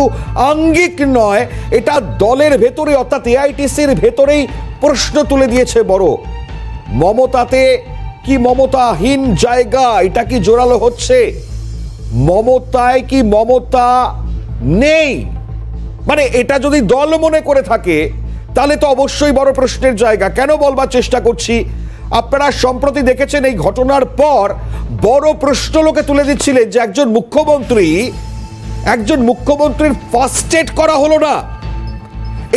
কিন্তু আঙ্গিক নয়, এটা দলের ভেতরে অর্থাৎ এআইটিসির ভেতরেই প্রশ্ন তুলে দিয়েছে বড়। মমতাতে কি মমতাহীন জায়গা, এটা কি জোরালো হচ্ছে? মমতায় কি মমতা নেই? মানে এটা যদি দল মনে করে থাকে তাহলে তো অবশ্যই বড় প্রশ্নের জায়গা। কেন বলবার চেষ্টা করছি, আপনারা সম্প্রতি দেখেছেন এই ঘটনার পর বড় প্রশ্ন লোকে তুলে দিচ্ছিলেন যে একজন মুখ্যমন্ত্রীর ফার্স্ট এড করা হলো না।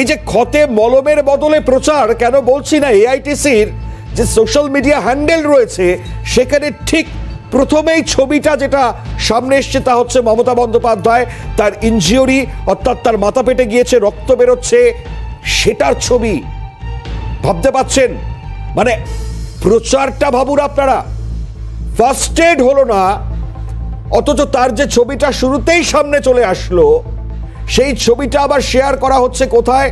এই যে ক্ষতে মলমের বদলে প্রচার, কেন বলছি না, এআইটিসির যে সোশ্যাল মিডিয়া হ্যান্ডেল রয়েছে সেখানে ঠিক প্রথমেই ছবিটা যেটা সামনে এসছে তা হচ্ছে মমতা বন্দ্যোপাধ্যায়, তার ইনজিউরি অর্থাৎ তার মাথা পেটে গিয়েছে, রক্ত বেরোচ্ছে, সেটার ছবি। ভাবতে পাচ্ছেন মানে প্রচারটা ভাবুন আপনারা, ফার্স্ট এড হলো না অথচ তার যে ছবিটা শুরুতেই সামনে চলে আসলো সেই ছবিটা আবার শেয়ার করা হচ্ছে কোথায়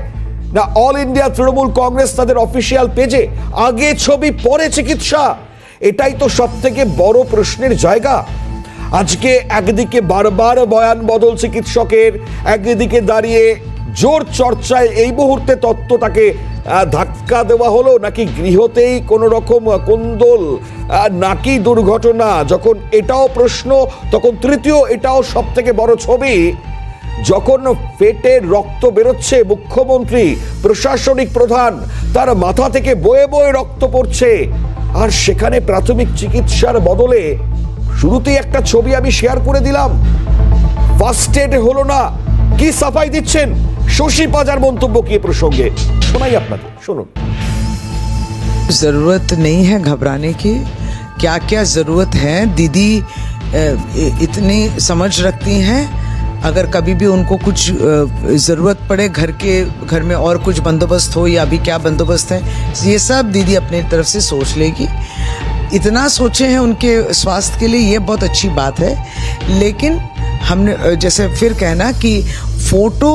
না অল ইন্ডিয়া তৃণমূল কংগ্রেস তাদের অফিসিয়াল পেজে। আগে ছবি পরে চিকিৎসা, এটাই তো সব থেকে বড় প্রশ্নের জায়গা। আজকে একদিকে বারবার বয়ান বদল চিকিৎসকের, একদিকে দাঁড়িয়ে জোর চর্চায় এই মুহূর্তে তত্ত্ব তাকে ধাক্কা দেওয়া হলো নাকি গৃহতেই কোনো রকম কোন্দল নাকি দুর্ঘটনা, যখন এটাও প্রশ্ন তখন তৃতীয় এটাও সব থেকে বড় ছবি। যখন পেটে রক্ত বেরোচ্ছে, মুখ্যমন্ত্রী প্রশাসনিক প্রধান তার মাথা থেকে বয়ে বয়ে রক্ত পড়ছে, আর সেখানে প্রাথমিক চিকিৎসার বদলে শুরুতেই একটা ছবি আমি শেয়ার করে দিলাম। ফার্স্ট এড হলো না, কি সাফাই দিচ্ছেন শশী পাজার মন্তব্য কি প্রসঙ্গে শোনাই আপনাদের, শুনুন। जरूरत नहीं है घबराने की, क्या क्या जरूरत है, दीदी इतनी समझ रखती हैं। अगर कभी भी उनको कुछ ज़रूरत पड़े, घर में और कुछ बंदोबस्त हो या अभी क्या बंदोबस्त है, ये सब दीदी अपनी तरफ से सोच लेगी। इतना सोचे हैं उनके स्वास्थ्य के लिए, ये बहुत अच्छी बात है। लेकिन हमने जैसे फिर कहना कि फ़ोटो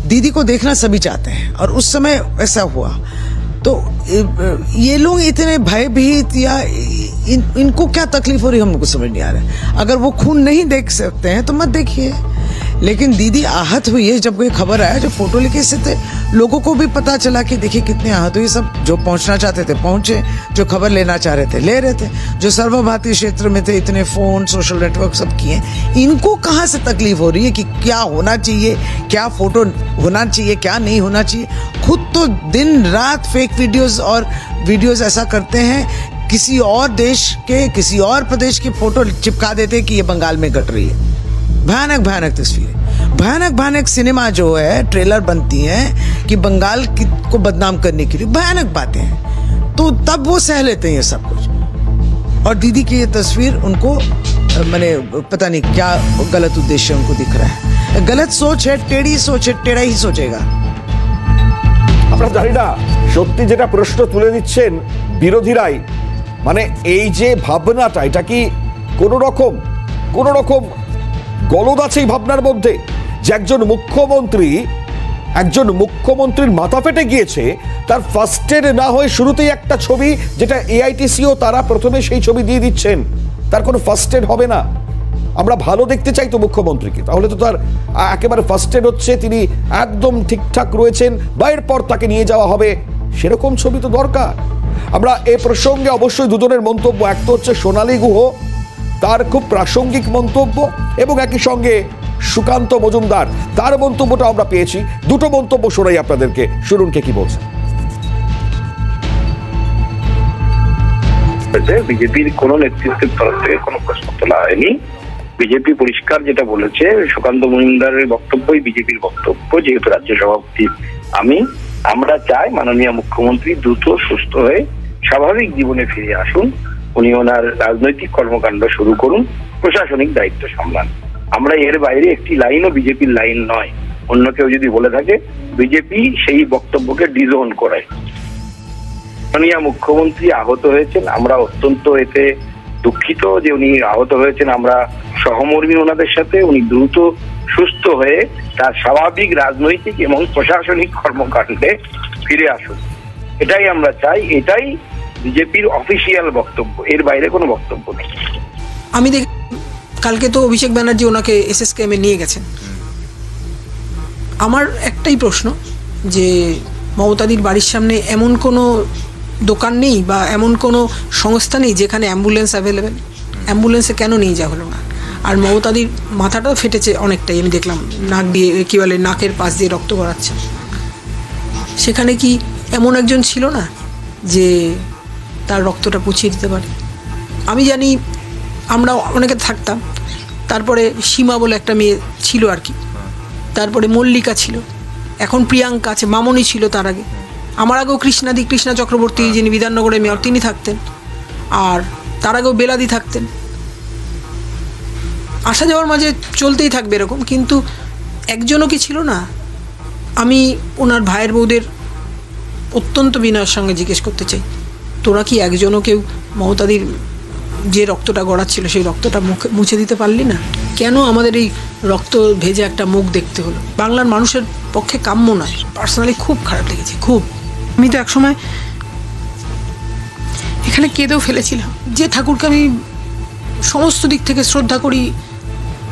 दीदी को देखना सभी चाहते हैं और उस समय ऐसा हुआ तो ये लोग इतने भयभीत या इनको क्या तकलीफ हो रही है हमको समझ नहीं आ रहा है। अगर वो खून नहीं देख सकते हैं तो मत देखिए। लेकिन दीदी आहत हुई है, जब कोई खबर आया, जो फोटो लेके इससे थे लोगों को भी पता चला कि देखिए कितने आहत हुए। सब जो पहुंचना चाहते थे पहुंचे, जो खबर लेना चाह रहे थे ले रहे थे, जो सर्वभारतीय क्षेत्र में थे इतने फोन सोशल नेटवर्क सब किए। इनको कहाँ से तकलीफ हो रही है कि क्या होना चाहिए, क्या फोटो होना चाहिए, क्या नहीं होना चाहिए। खुद तो दिन रात फेक वीडियोज ऐसा करते हैं, किसी और देश के किसी और प्रदेश की फोटो चिपका देते कि ये बंगाल में घट रही है। भयानक भयानक तस्वीरें, भयानक भयानक सिनेमा जो है ट्रेलर बनती हैं कि बंगाल को बदनाम करने के लिए, भयानक बातें हैं। तो तब वो सह लेते हैं ये सब कुछ। और दीदी की ये तस्वीर उनको मैंने पता नहीं क्या गलत उद्देश्य उनको दिख रहा है, गलत सोच है, टेढ़ी सोच है, टेढ़ा ही सोचेगा। আমরা জানি না সত্যি যেটা প্রশ্ন তুলে দিচ্ছেন বিরোধীরাই, মানে এই যে ভাবনাটা এটা কি কোনো রকম গলদ আছে এই ভাবনার মধ্যে যে একজন মুখ্যমন্ত্রীর মাথা ফেটে গিয়েছে, তার ফার্স্ট এড না হয়ে শুরুতেই একটা ছবি যেটা এআইটিসিও তারা প্রথমে সেই ছবি দিয়ে দিচ্ছেন, তার কোনো ফার্স্ট এড হবে না। আমরা ভালো দেখতে চাই তো মুখ্যমন্ত্রীকে, তাহলে তো তার একেবারে ফার্স্ট এড হচ্ছে, তিনি একদম ঠিকঠাক রয়েছেন বা এরপর তাকে নিয়ে যাওয়া হবে, সেরকম ছবি তো দরকার। আমরা এ প্রসঙ্গে অবশ্যই দুজনের মন্তব্য, এক তো হচ্ছে সোনালী গুহ, তার খুব প্রাসঙ্গিক মন্তব্য, এবং একই সঙ্গে সুকান্ত মজুমদার তার মন্তব্যটা আমরা পেয়েছি। দুটো মন্তব্য শোনাই আপনাদেরকে, শুনুন কে কি বলছেন। বিজেপির কোন নেতৃত্বের তরফ থেকে কোনো প্রশ্ন তোলা হয়নি। বিজেপি পরিষ্কার যেটা বলেছে, সুকান্ত মজুমদারের বক্তব্যই বিজেপির বক্তব্য, যেহেতু রাজ্য সভাপতি আমরা চাই মাননীয় মুখ্যমন্ত্রী দ্রুত সুস্থ হয়ে স্বাভাবিক জীবনে ফিরে আসুন, উনি ওনার রাজনৈতিক কর্মকাণ্ড শুরু করুন, প্রশাসনিক দায়িত্ব সামলান। আমরা এর বাইরে একটি লাইনও বিজেপির লাইন নয়, অন্য কেউ যদি বলে থাকে বিজেপি সেই বক্তব্যকে ডিজোন করায়। মাননীয় মুখ্যমন্ত্রী আহত হয়েছেন, আমরা অত্যন্ত এতে দুঃখিত যে উনি আহত হয়েছেন, আমরা সহমর্মী ওনাদের সাথে। উনি দ্রুত সুস্থ হয়ে তার স্বাভাবিক রাজনৈতিক এবং প্রশাসনিক কর্মকাণ্ডে ফিরে আসুন, এটাই আমরা চাই, এটাই বিজেপির অফিসিয়াল বক্তব্য, এর বাইরে কোনো বক্তব্য নেই। আমি কালকে তো অভিষেক ব্যানার্জি ওনাকে এসএসকেএমে নিয়ে গেছেন, আমার একটাই প্রশ্ন যে মমতাদির বাড়ির সামনে এমন কোনো দোকান নেই বা এমন কোনো সংস্থা নেই যেখানে অ্যাম্বুলেন্স অ্যাভেলেবেল? অ্যাম্বুলেন্সে কেন নিয়ে যাওয়া হলো না? আর মমতাদির মাথাটাও ফেটেছে অনেকটাই, আমি দেখলাম নাক দিয়ে কী বলে নাকের পাশ দিয়ে রক্ত গড়াচ্ছে। সেখানে কি এমন একজন ছিল না যে তার রক্তটা পুছিয়ে দিতে পারে? আমি জানি আমরা অনেকে থাকতাম, তারপরে সীমা বলে একটা মেয়ে ছিল আর কি, তারপরে মল্লিকা ছিল, এখন প্রিয়াঙ্কা আছে, মামনি ছিল তার আগে, আমার আগেও কৃষ্ণা চক্রবর্তী যিনি বিধাননগরের মেয়র তিনি থাকতেন, আর তার আগেও বেলাদি থাকতেন। আসা যাওয়ার মাঝে চলতেই থাকবে এরকম, কিন্তু একজনও কি ছিল না? আমি ওনার ভাইয়ের বউদের অত্যন্ত বিনয়ের সঙ্গে জিজ্ঞেস করতে চাই, তোরা কি একজনও কেউ মমতাদির যে রক্তটা গড়াচ্ছিল সেই রক্তটা মুছে দিতে পারলি না? কেন আমাদের এই রক্ত ভেজে একটা মুখ দেখতে হলো? বাংলার মানুষের পক্ষে কাম্য নয়। পার্সোনালি খুব খারাপ লেগেছে, খুব। আমি তো একসময় এখানে কেঁদেও ফেলেছিলাম, যে ঠাকুরকে আমি সমস্ত দিক থেকে শ্রদ্ধা করি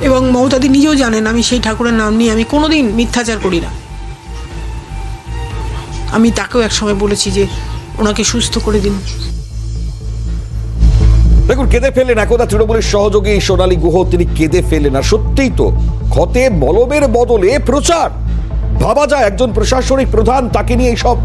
এবং মমতাদি নিজেও জানেন আমি সেই ঠাকুরের নাম নিয়ে আমি কোনোদিন মিথ্যাচার করি না। আমি তাকেও একসময় বলেছি যে ওনাকে সুস্থ করে দিন। দেখুন, কেঁদে ফেলেন একদা তৃণমূলের সহযোগী সোনালী গুহ, তিনি কেঁদে ফেলেন। আর সত্যিই তো, ক্ষতে মলমের বদলে প্রচার। ভাবা যায় একজন প্রশাসনিক প্রধান, তাকে নিয়ে এইসব